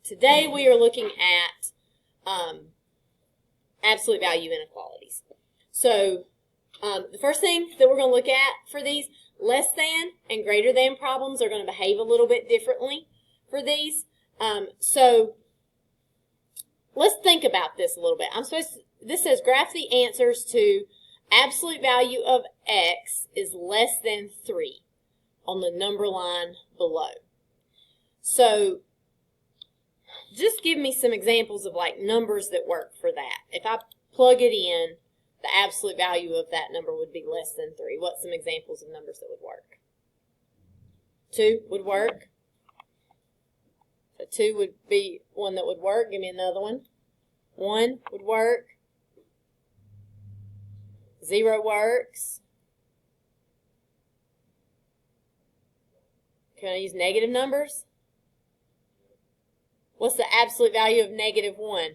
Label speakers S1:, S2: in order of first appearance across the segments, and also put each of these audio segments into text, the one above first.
S1: Today we are looking at absolute value inequalities. So the first thing that we're going to look at for these less than and greater than problems are going to behave a little bit differently for these. So let's think about this a little bit. This says graph the answers to absolute value of x is less than 3 on the number line below. So just give me some examples of like numbers that work for that. If I plug it in, the absolute value of that number would be less than 3. What's some examples of numbers that would work? 2 would work. So 2 would be one that would work. Give me another one. 1 would work. 0 works. Can I use negative numbers? What's the absolute value of negative 1?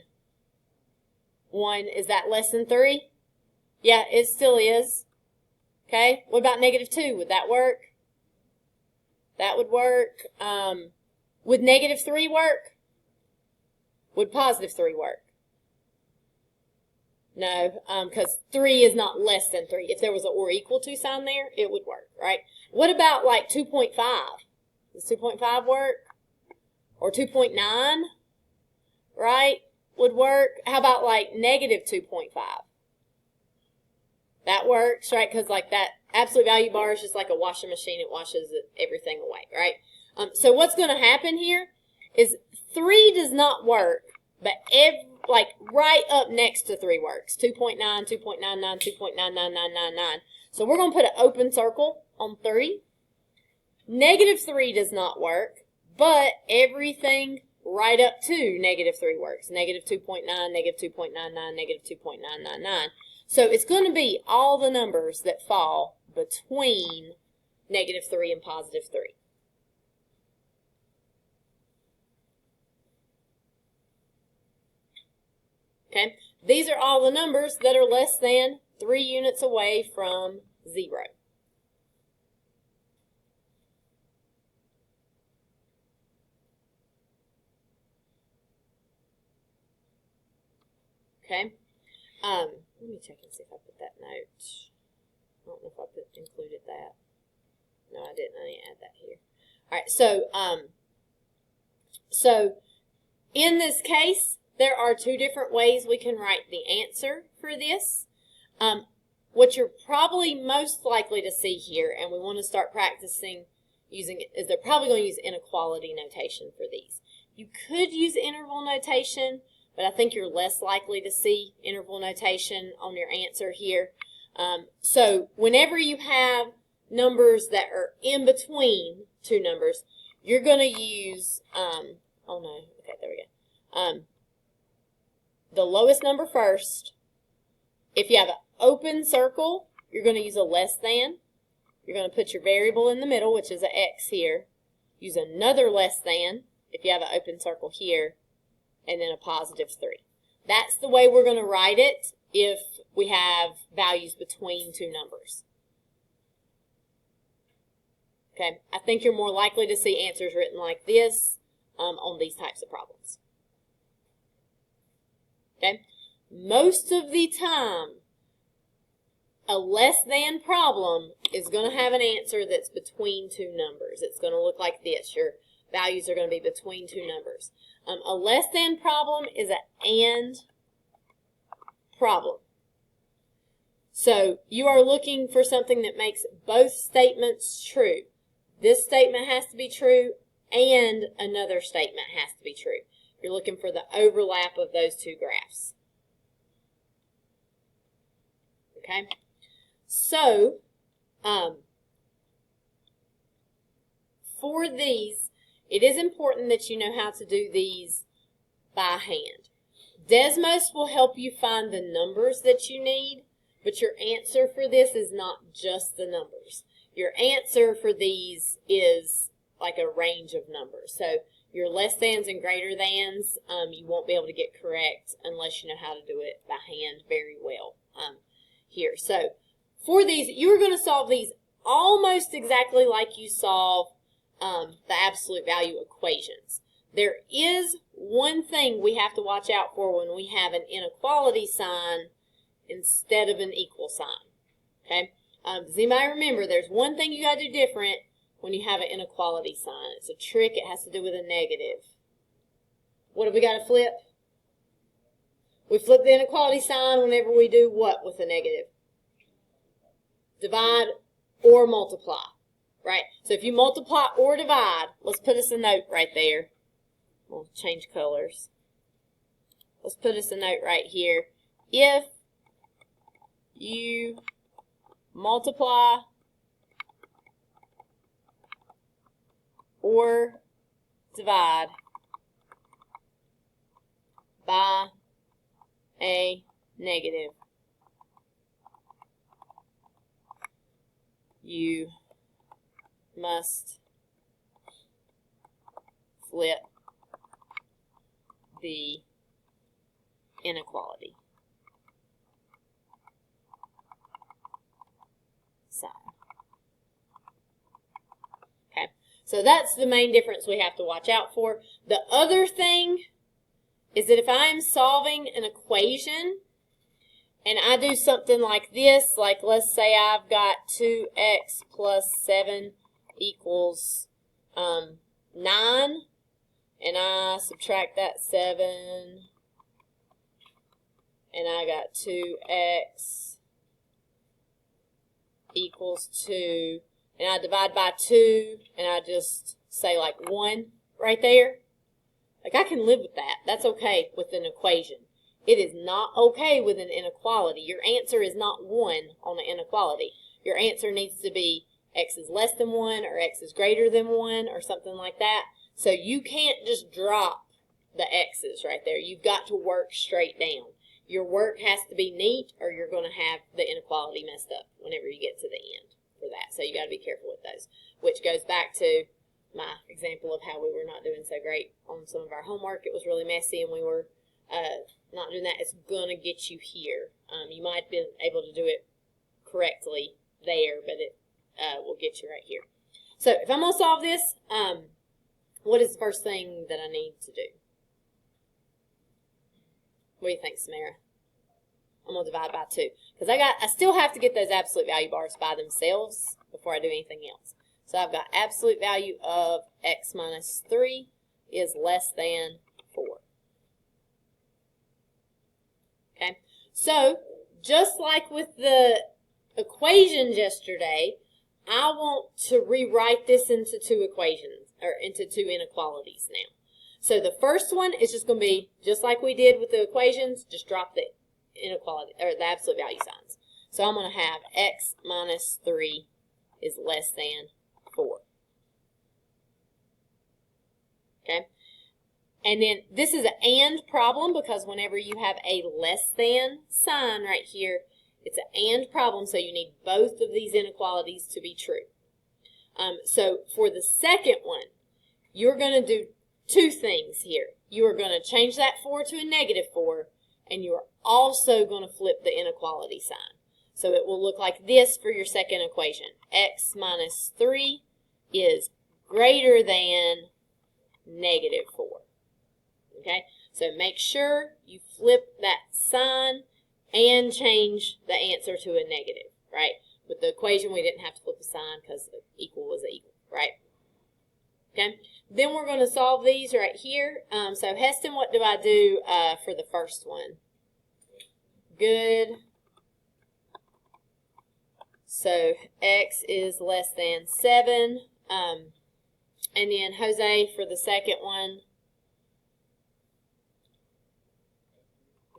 S1: 1, is that less than 3? Yeah, it still is. Okay, what about negative 2? Would that work? That would work. Would negative 3 work? Would positive 3 work? No, because 3 is not less than 3. If there was an or equal to sign there, it would work, right? What about like 2.5? Does 2.5 work? Or 2.9, right, would work? How about like negative 2.5? That works, right? Because like that absolute value bar is just like a washing machine. It washes everything away, right? So what's going to happen here is 3 does not work, but like right up next to 3 works. 2.9, 2.99, 2.99999. So we're going to put an open circle on 3. Negative 3 does not work, but everything right up to negative 3 works. Negative 2.9, negative 2.99, negative 2.999. So it's going to be all the numbers that fall between negative 3 and positive 3. Okay, these are all the numbers that are less than 3 units away from 0. Okay, let me check and see if I put that note. I don't know if I included that. No, I didn't. I didn't add that here. All right, so in this case, there are 2 different ways we can write the answer for this. What you're probably most likely to see here, and we want to start practicing using it, is they're probably going to use inequality notation for these. You could use interval notation, but I think you're less likely to see interval notation on your answer here. So whenever you have numbers that are in between 2 numbers, you're going to use, oh no, okay, there we go. The lowest number first. If you have an open circle, you're going to use a less than. You're going to put your variable in the middle, which is an x here. Use another less than if you have an open circle here, and then a positive 3. That's the way we're going to write it if we have values between 2 numbers. Okay, I think you're more likely to see answers written like this on these types of problems. Okay, most of the time, a less than problem is going to have an answer that's between 2 numbers. It's going to look like this. Your values are going to be between 2 numbers. A less than problem is an and problem. So you are looking for something that makes both statements true. This statement has to be true and another statement has to be true. You're looking for the overlap of those 2 graphs. Okay? So, for these, it is important that you know how to do these by hand. Desmos will help you find the numbers that you need, but your answer for this is not just the numbers. Your answer for these is like a range of numbers. So your less thans and greater thans, you won't be able to get correct unless you know how to do it by hand very well here. So for these, you are going to solve these almost exactly like you solve the absolute value equations. There is one thing we have to watch out for when we have an inequality sign instead of an equal sign. Okay? Does anybody remember there's one thing you got to do different when you have an inequality sign? It's a trick. It has to do with a negative. What have we got to flip? We flip the inequality sign whenever we do what with a negative? Divide or multiply, right? So if you multiply or divide, let's put us a note right there. We'll change colors. Let's put us a note right here. If you multiply or divide by a negative, you must flip the inequality sign. Okay, so that's the main difference we have to watch out for. The other thing is that if I am solving an equation and I do something like this, like let's say I've got 2x plus 7 equals 9, and I subtract that 7, and I got 2x equals 2, and I divide by 2, and I just say like 1 right there. Like I can live with that. That's okay with an equation. It is not okay with an inequality. Your answer is not 1 on an inequality. Your answer needs to be x is less than 1 or x is greater than 1 or something like that. So you can't just drop the x's right there. You've got to work straight down. Your work has to be neat or you're going to have the inequality messed up whenever you get to the end for that. So you got to be careful with those, which goes back to my example of how we were not doing so great on some of our homework. It was really messy and we were not doing that. It's going to get you here. You might have been able to do it correctly there, but it will get you right here. So if I'm going to solve this, what is the first thing that I need to do? What do you think, Samara? I'm going to divide by 2. Because I still have to get those absolute value bars by themselves before I do anything else. So I've got absolute value of x minus 3 is less than 4. Okay, so just like with the equations yesterday, I want to rewrite this into 2 equations, or into 2 inequalities now. So the first one is just going to be, just like we did with the equations, just drop the inequality, or the absolute value signs. So I'm going to have x minus 3 is less than 4. Okay? And then this is an and problem because whenever you have a less than sign right here, it's an and problem, so you need both of these inequalities to be true. So for the second one, you're going to do 2 things here. You are going to change that 4 to a negative 4, and you are also going to flip the inequality sign. So it will look like this for your second equation. X minus 3 is greater than negative 4. Okay, so make sure you flip that sign and change the answer to a negative, right? With the equation, we didn't have to flip a sign because equal was equal, right? Okay, then we're going to solve these right here. So Heston, what do I do for the first one? Good. So x is less than 7. And then Jose for the second one.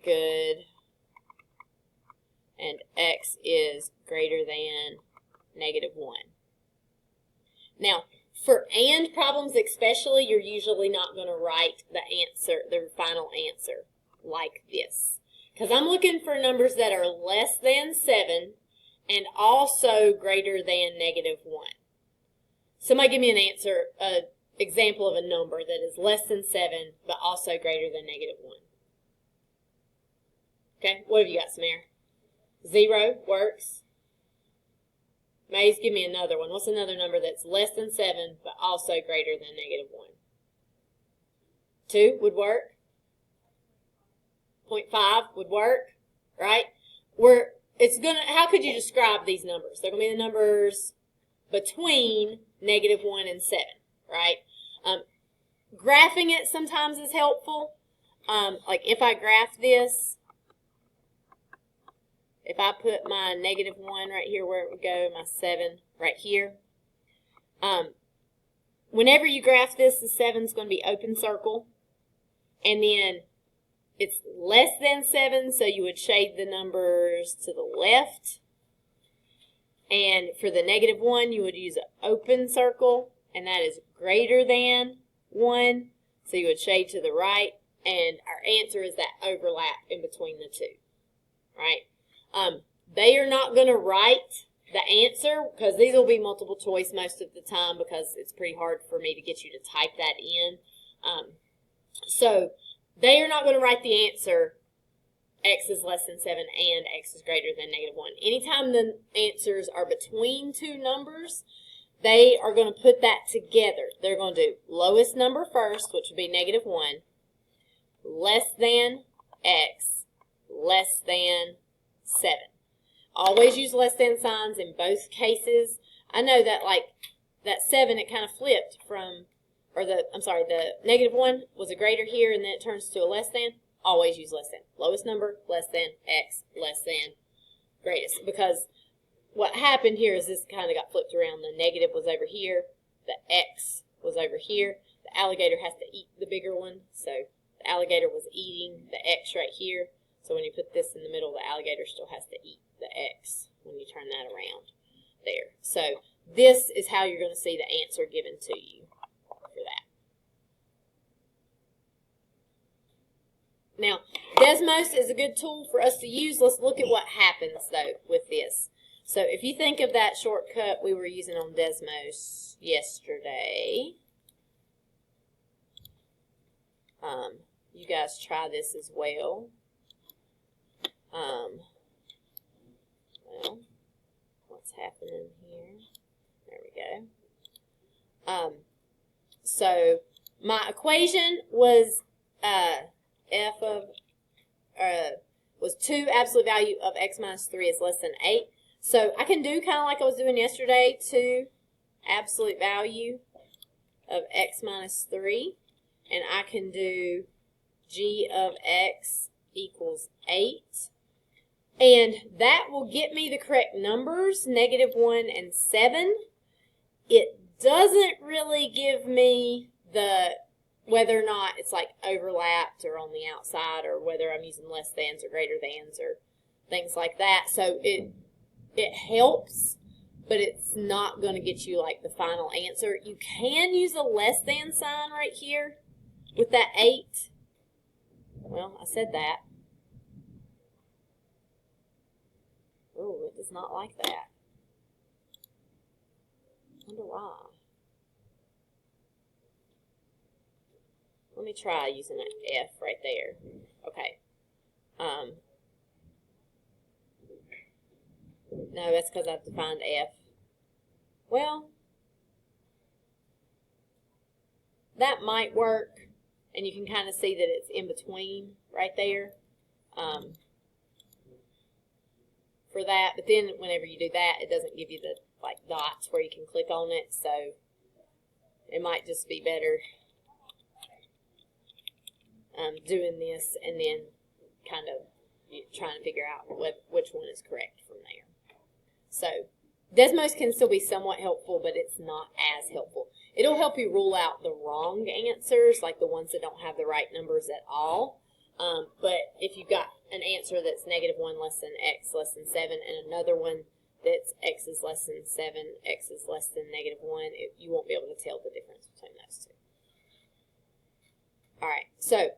S1: Good. And x is greater than negative 1. Now, for and problems especially, you're usually not going to write the answer, the final answer, like this. Because I'm looking for numbers that are less than 7 and also greater than negative 1. Somebody give me an answer, an example of a number that is less than 7 but also greater than negative 1. Okay, what have you got, Samara? 0 works. Maze, give me another one. What's another number that's less than 7 but also greater than negative 1? 2 would work. 0.5 would work, right? How could you describe these numbers? They're going to be the numbers between -1 and 7, right? Graphing it sometimes is helpful. Like if I graph this, if I put my -1 right here where it would go, my 7 right here, whenever you graph this, the 7 is going to be open circle, and then it's less than 7, so you would shade the numbers to the left. And for the -1, you would use an open circle, and that is greater than 1, so you would shade to the right. And our answer is that overlap in between the two, right? They are not going to write the answer because these will be multiple choice most of the time because it's pretty hard for me to get you to type that in. So they are not going to write the answer x is less than 7 and x is greater than -1. Anytime the answers are between two numbers, they are going to put that together. They're going to do lowest number first, which would be -1, less than x, less than 7. Always use less than signs in both cases. I know that like that 7, it kind of flipped from, or the -1 was a greater here and then it turns to a less than. Always use less than. Lowest number, less than, x, less than, greatest. Because what happened here is this kind of got flipped around. The negative was over here. The x was over here. The alligator has to eat the bigger one. So the alligator was eating the x right here. So when you put this in the middle, the alligator still has to eat the x when you turn that around there. So this is how you're going to see the answer given to you for that. Now, Desmos is a good tool for us to use. Let's look at what happens, though, with this. So if you think of that shortcut we were using on Desmos yesterday, you guys try this as well. Well, what's happening here? There we go. So my equation was was 2 absolute value of x minus 3 is less than 8. So I can do kind of like I was doing yesterday, 2 absolute value of x minus 3. And I can do g of x equals 8. And that will get me the correct numbers, -1 and 7. It doesn't really give me whether or not it's like overlapped or on the outside, or whether I'm using less thans or greater thans or things like that. So it helps, but it's not going to get you like the final answer. You can use a less than sign right here with that 8. Well, I said that. Oh, it does not like that. I wonder why. Let me try using an F right there. Okay. No, that's because I've defined F. Well, that might work, and you can kind of see that it's in between right there for that. But then whenever you do that, it doesn't give you the like dots where you can click on it, so it might just be better doing this and then kind of trying to figure out which one is correct from there. So Desmos can still be somewhat helpful, but it's not as helpful. It'll help you rule out the wrong answers, like the ones that don't have the right numbers at all. But if you've got an answer that's -1 less than x less than 7 and another one that's x is less than 7, x is less than -1, you won't be able to tell the difference between those two. All right, so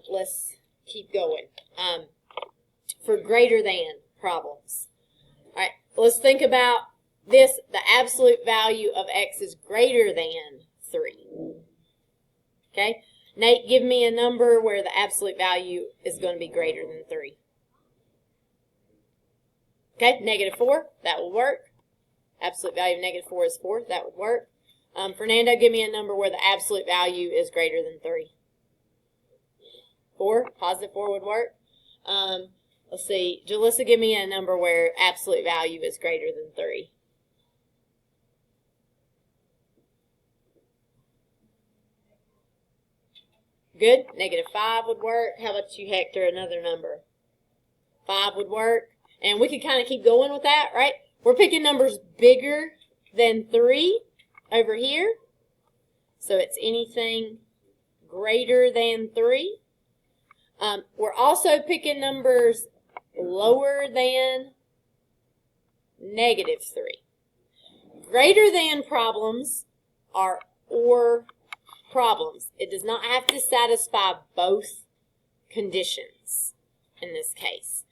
S1: let's keep going. For greater than problems. All right, let's think about this. The absolute value of x is greater than 3. Okay, Nate, give me a number where the absolute value is going to be greater than 3. Okay, -4, that will work. Absolute value of -4 is 4, that would work. Fernando, give me a number where the absolute value is greater than 3. 4? Positive 4 would work. Let's see. Jalissa, give me a number where absolute value is greater than 3. Good. Negative 5 would work. How about you, Hector? Another number. 5 would work. And we could kind of keep going with that, right? We're picking numbers bigger than 3 over here. So it's anything greater than 3. We're also picking numbers lower than negative 3. Greater than problems are OR problems. It does not have to satisfy both conditions in this case.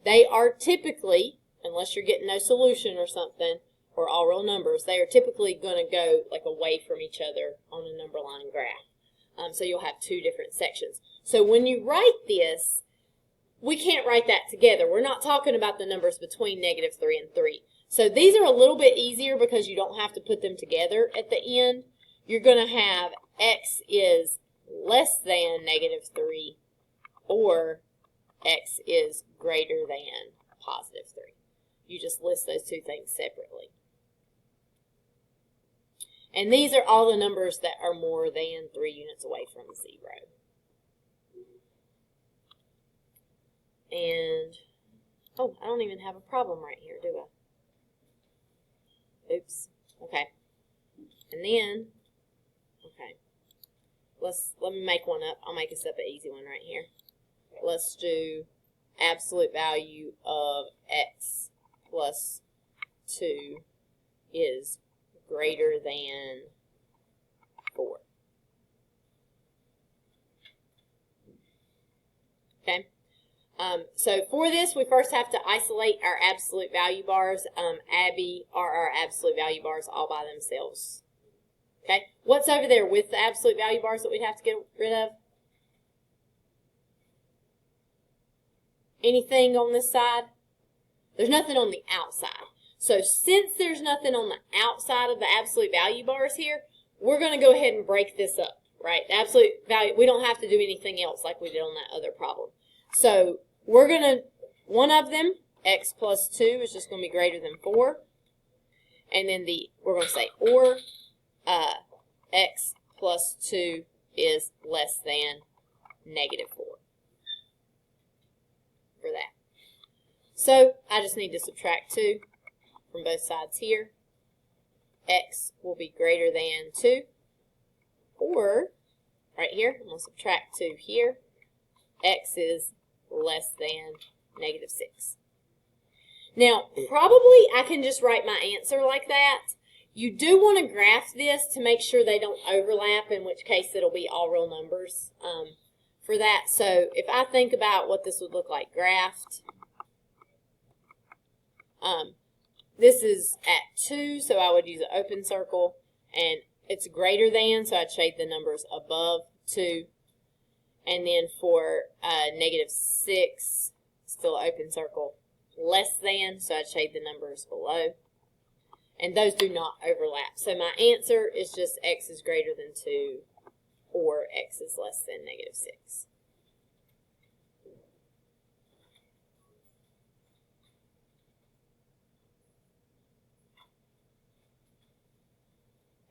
S1: They are typically, unless you're getting no solution or something, or all real numbers, they are typically going to go like away from each other on a number line graph. So you'll have 2 different sections. So when you write this, we can't write that together. We're not talking about the numbers between negative 3 and 3. So these are a little bit easier because you don't have to put them together at the end. You're going to have x is less than negative 3 or x is greater than positive 3. You just list those 2 things separately. And these are all the numbers that are more than 3 units away from 0. And, oh, I don't even have a problem right here, do I? Oops. Okay. And then, okay, let me make one up. I'll make us up an easy one right here. Let's do absolute value of x plus 2 is greater than 4. Okay. So for this, we first have to isolate our absolute value bars. Abby are our absolute value bars all by themselves. Okay. What's over there with the absolute value bars that we'd have to get rid of? Anything on this side? There's nothing on the outside. So since there's nothing on the outside of the absolute value bars here, we're going to go ahead and break this up, right? The absolute value, we don't have to do anything else like we did on that other problem. So we're going to, one of them, x plus 2 is just going to be greater than 4. And then we're going to say or x plus 2 is less than negative 4 for that. So I just need to subtract 2 from both sides here. X will be greater than 2. Or, right here, I'm going to subtract 2 here. X is less than negative 6. Now, probably I can just write my answer like that. You do want to graph this to make sure they don't overlap, in which case it'll be all real numbers for that. So if I think about what this would look like graphed, this is at 2, so I would use an open circle, and it's greater than, so I'd shade the numbers above 2. And then for negative 6, still an open circle, less than, so I'd shade the numbers below. And those do not overlap. So my answer is just x is greater than 2 or x is less than negative 6.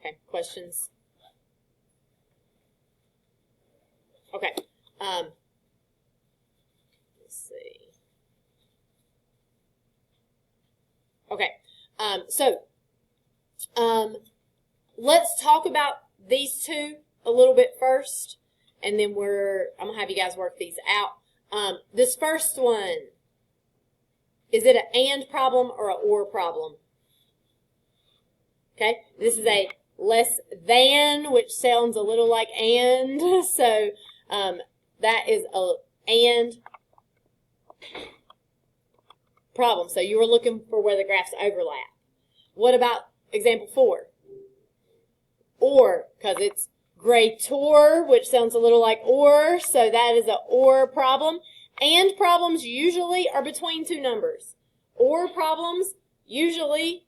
S1: Okay, questions? Okay. Let's see. Okay. Let's talk about these two a little bit first, and then I'm gonna have you guys work these out. This first one, is it an and problem or an or problem? Okay. This is a less than, which sounds a little like and, so that is a and problem. So you were looking for where the graphs overlap. What about example 4? Or, because it's greater, which sounds a little like or, so that is an or problem. And problems usually are between 2 numbers. Or problems usually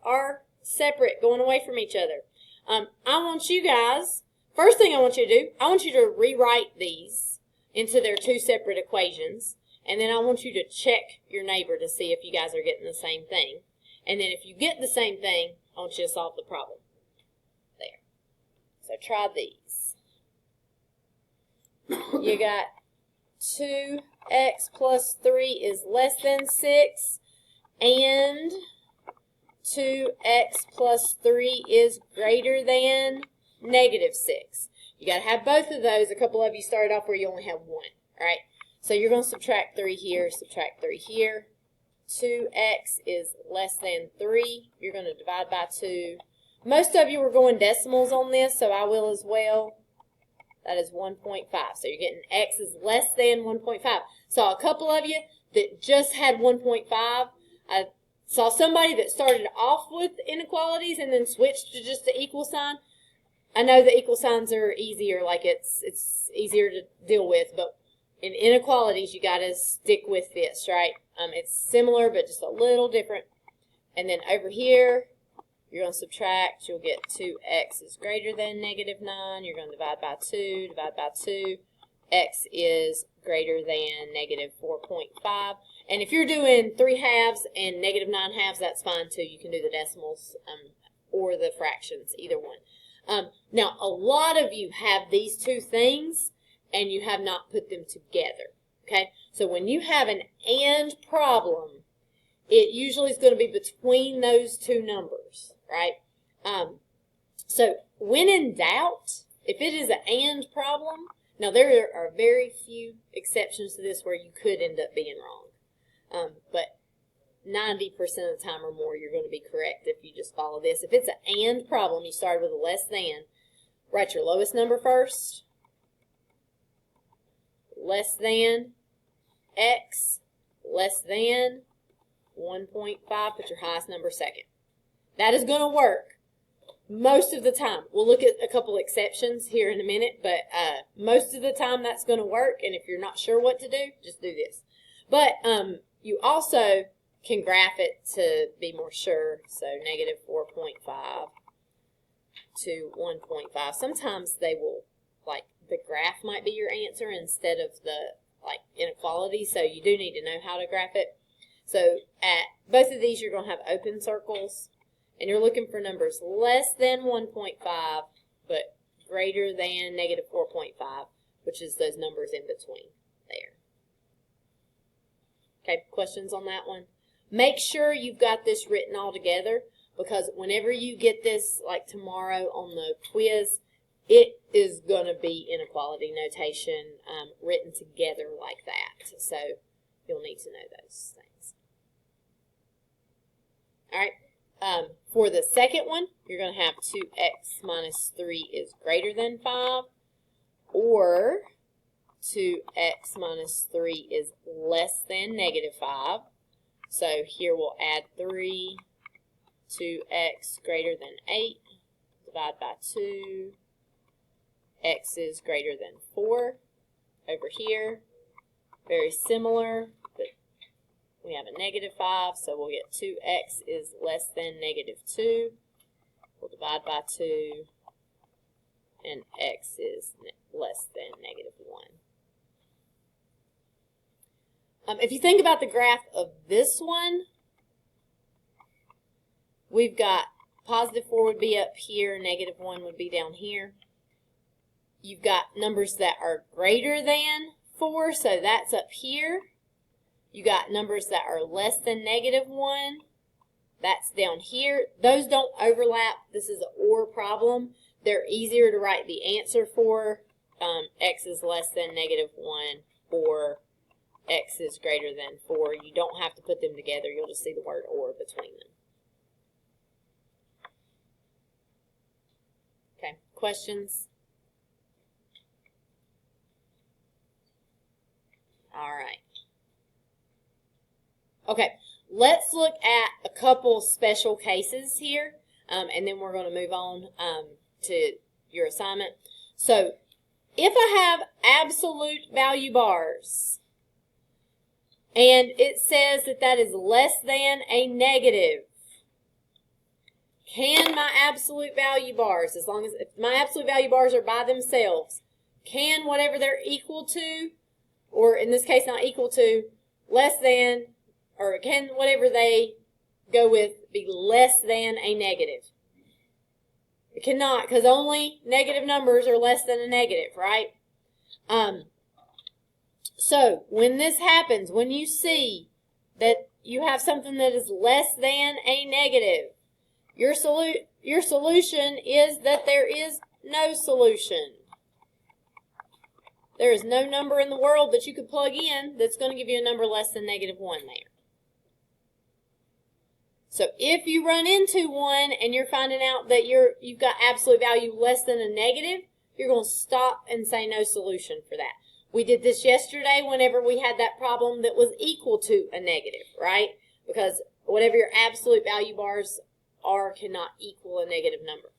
S1: are separate, going away from each other. I want you guys, first thing I want you to do, I want you to rewrite these into their two separate equations. And then I want you to check your neighbor to see if you guys are getting the same thing. And then if you get the same thing, I want you to solve the problem. There. So try these. You got 2x plus 3 is less than 6, and 2x plus 3 is greater than negative 6. You got to have both of those. A couple of you started off where you only have one. All right? So you're going to subtract 3 here, subtract 3 here. 2x is less than 3. You're going to divide by 2. Most of you are going decimals on this, so I will as well. That is 1.5. So you're getting x is less than 1.5. Saw a couple of you that just had 1.5. I saw somebody that started off with inequalities and then switched to just the equal sign. I know the equal signs are easier, like it's easier to deal with, but in inequalities, you got to stick with this, right? It's similar, but just a little different. And then over here, you're going to subtract. You'll get 2x is greater than negative 9. You're going to divide by 2, divide by 2. X is greater than negative 4.5. And if you're doing 3 halves and negative 9 halves, that's fine too. You can do the decimals or the fractions, either one. Now, a lot of you have these two things, and you have not put them together, okay? So when you have an and problem, it usually is going to be between those two numbers, right? So when in doubt, if it is an and problem, now there are very few exceptions to this where you could end up being wrong, but 90% of the time or more, you're going to be correct if you just follow this. If it's an and problem, you start with a less than, write your lowest number first, less than x, less than 1.5, put your highest number second. That is going to work most of the time. We'll look at a couple exceptions here in a minute, but most of the time that's going to work, and if you're not sure what to do, just do this. But you also can graph it to be more sure, so negative 4.5 to 1.5. Sometimes they will, like, the graph might be your answer instead of the, like, inequality, so you do need to know how to graph it. So at both of these, you're going to have open circles, and you're looking for numbers less than 1.5, but greater than negative 4.5, which is those numbers in between there. Okay, questions on that one? Make sure you've got this written all together, because whenever you get this, like tomorrow on the quiz, it is going to be inequality notation written together like that. So you'll need to know those things. All right. For the second one, you're going to have 2x minus 3 is greater than 5, or 2x minus 3 is less than negative 5. So here we'll add 3, 2x greater than 8, divide by 2, x is greater than 4. Over here, very similar, but we have a negative 5, so we'll get 2x is less than negative 2. We'll divide by 2, and x is less than negative 1. If you think about the graph of this one, we've got positive 4 would be up here, negative 1 would be down here. You've got numbers that are greater than 4, so that's up here. You got numbers that are less than negative 1, that's down here. Those don't overlap. This is an or problem. They're easier to write the answer for. X is less than negative 1, or x is greater than 4. You don't have to put them together. You'll just see the word or between them. Okay, questions? All right. Okay, let's look at a couple special cases here, and then we're going to move on to your assignment. So, if I have absolute value bars, and it says that that is less than a negative, can my absolute value bars, as long as if my absolute value bars are by themselves, can whatever they're equal to or in this case not equal to, less than, or can whatever they go with be less than a negative? It cannot, because only negative numbers are less than a negative, right? So when this happens, when you see that you have something that is less than a negative, your solution is that there is no solution. There is no number in the world that you could plug in that's going to give you a number less than -1 there. So if you run into one and you're finding out that you've got absolute value less than a negative, you're going to stop and say no solution for that. We did this yesterday whenever we had that problem that was equal to a negative, right? Because whatever your absolute value bars are cannot equal a negative number.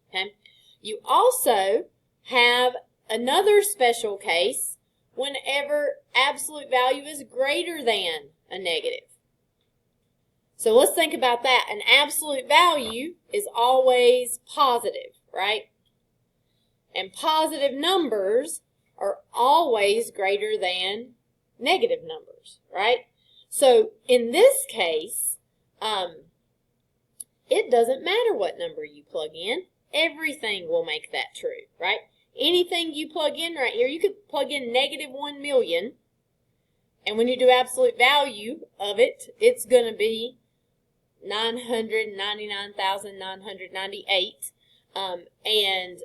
S1: Okay? You also have another special case whenever absolute value is greater than a negative. So let's think about that. An absolute value is always positive, right? And positive numbers are always greater than negative numbers, right? So in this case, it doesn't matter what number you plug in. Everything will make that true, right? Anything you plug in right here, you could plug in -1 million, and when you do absolute value of it, it's going to be 999,998, and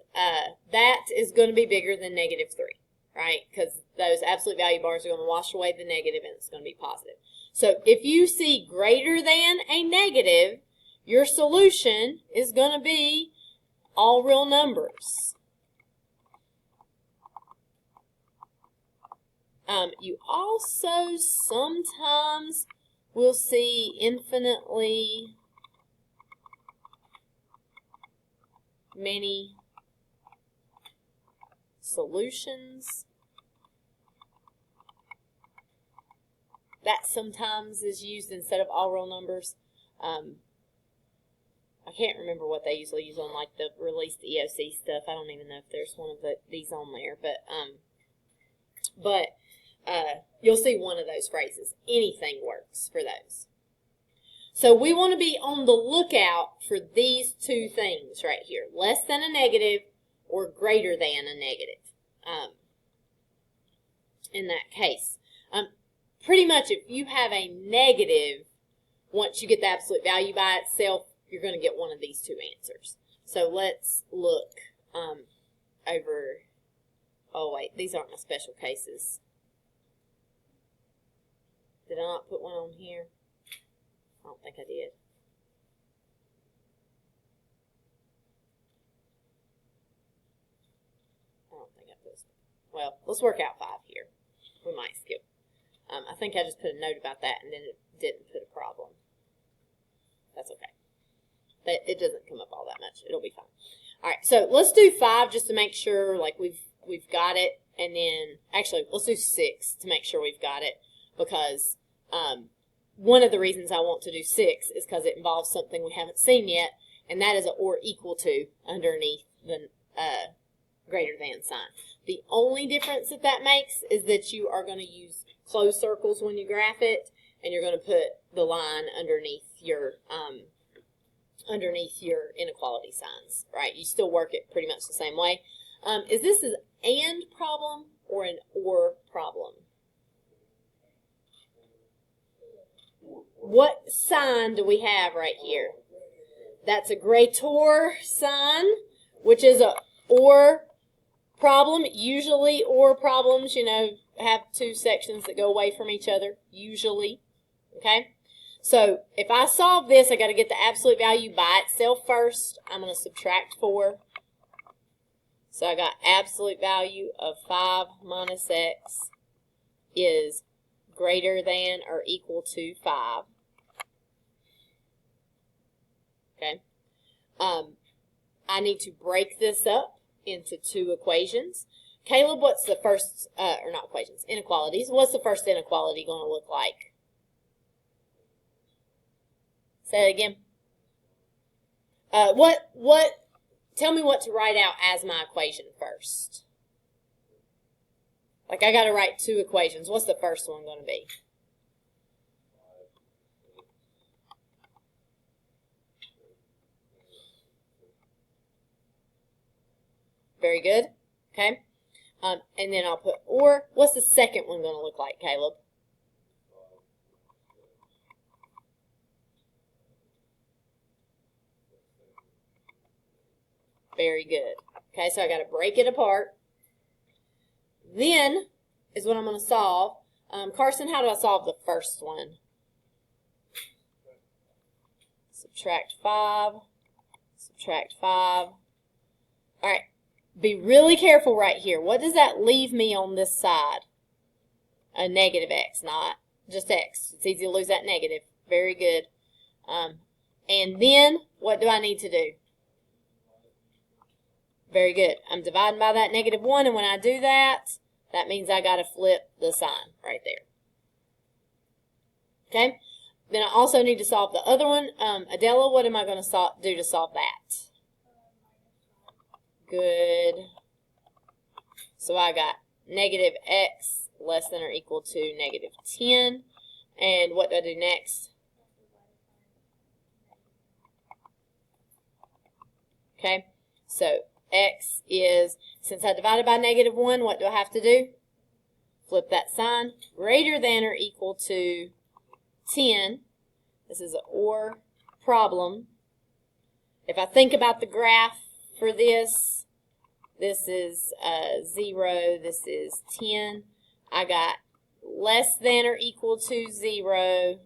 S1: that is going to be bigger than -3, right? Because those absolute value bars are going to wash away the negative, and it's going to be positive. So if you see greater than a negative, your solution is going to be all real numbers. You also sometimes will see infinitely many solutions. That sometimes is used instead of all real numbers. I can't remember what they usually use on like the released EOC stuff. I don't even know if there's one of these on there, but you'll see one of those phrases. Anything works for those. So we want to be on the lookout for these two things right here. Less than a negative or greater than a negative in that case. Pretty much if you have a negative, once you get the absolute value by itself, you're going to get one of these two answers. So let's look over, oh wait, these aren't my special cases. Did I not put one on here? I don't think I did. I don't think I put, well, let's work out 5 here. We might skip. I think I just put a note about that and then it didn't put a problem. That's okay. It doesn't come up all that much. It'll be fine. All right, so let's do 5 just to make sure like we've got it, and then actually let's do 6 to make sure we've got it, because one of the reasons I want to do 6 is because it involves something we haven't seen yet, and that is an or equal to underneath the greater than sign. The only difference that makes is that you are going to use closed circles when you graph it, and you're going to put the line underneath your inequality signs, right? You still work it pretty much the same way. Is this an and problem or an or problem? What sign do we have right here? That's a greater sign, which is a or problem. Usually or problems, you know, have two sections that go away from each other, usually, okay? So if I solve this, I got to get the absolute value by itself first. I'm going to subtract 4. So I got absolute value of 5 minus x is greater than or equal to 5. Okay. I need to break this up into 2 equations. Caleb, what's the first, or not equations, inequalities. What's the first inequality going to look like? Say it again. Tell me what to write out as my equation first. Like I got to write two equations. What's the first one going to be? Very good. Okay. And then I'll put or. What's the second one going to look like, Caleb? Very good. Okay, so I got to break it apart. Then is what I'm going to solve. Carson, how do I solve the first one? Subtract 5. Subtract 5. All right. Be really careful right here. What does that leave me on this side? A negative x, not just x. It's easy to lose that negative. Very good. And then, what do I need to do? Very good. I'm dividing by that negative 1, and when I do that, that means I got to flip the sign right there. Okay? Then I also need to solve the other one. Adela, what am I going to do to solve that? Good. So I got negative x less than or equal to negative 10. And what do I do next? Okay, so x is, since I divided by negative 1, what do I have to do? Flip that sign. Greater than or equal to 10. This is an OR problem. If I think about the graph for this, this is 0, this is 10. I got less than or equal to 0.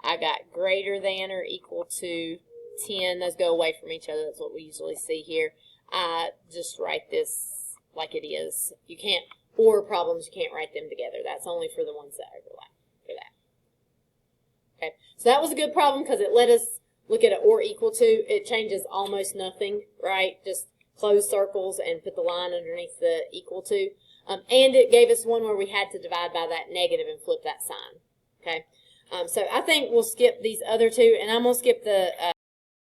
S1: I got greater than or equal to 10. Those go away from each other. That's what we usually see here. I just write this like it is. You can't, or problems, you can't write them together. That's only for the ones that overlap for that. Okay, so that was a good problem because it let us look at an or equal to. It changes almost nothing, right? Just close circles and put the line underneath the equal to. And it gave us one where we had to divide by that negative and flip that sign. Okay, so I think we'll skip these other two, and I'm going to skip the